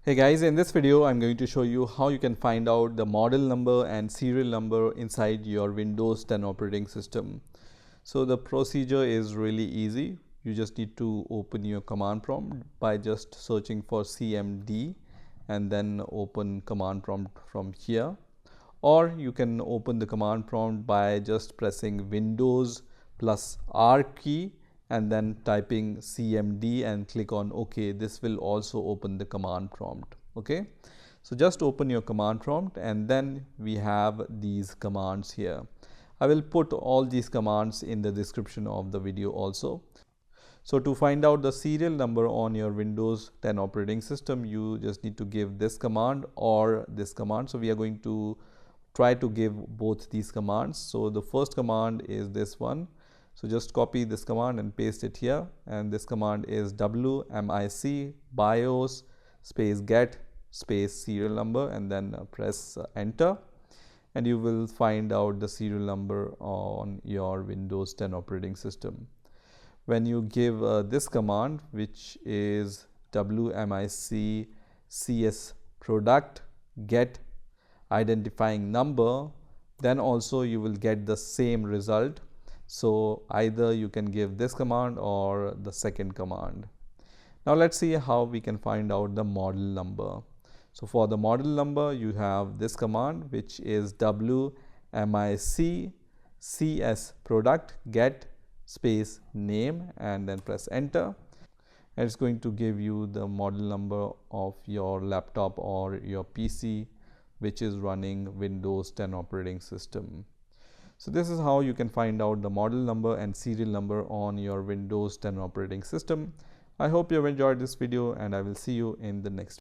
Hey guys, in this video I'm going to show you how you can find out the model number and serial number inside your Windows 10 operating system. So the procedure is really easy. You just need to open your command prompt by just searching for cmd and then open command prompt from here, or you can open the command prompt by just pressing Windows plus R key and then typing cmd and click on OK. This will also open the command prompt. Okay, so just open your command prompt and then we have these commands here. I will put all these commands in the description of the video also. So to find out the serial number on your Windows 10 operating system, you just need to give this command or this command. So we are going to try to give both these commands. So the first command is this one. So just copy this command and paste it here, and this command is wmic BIOS space get space serial number and then press enter, and you will find out the serial number on your Windows 10 operating system. When you give this command, which is wmic csproduct get identifying number, then also you will get the same result. So either you can give this command or the second command. Now let's see how we can find out the model number. So for the model number, you have this command, which is wmic csproduct get space name and then press enter, and it's going to give you the model number of your laptop or your PC which is running Windows 10 operating system. So this is how you can find out the model number and serial number on your Windows 10 operating system. I hope you have enjoyed this video and I will see you in the next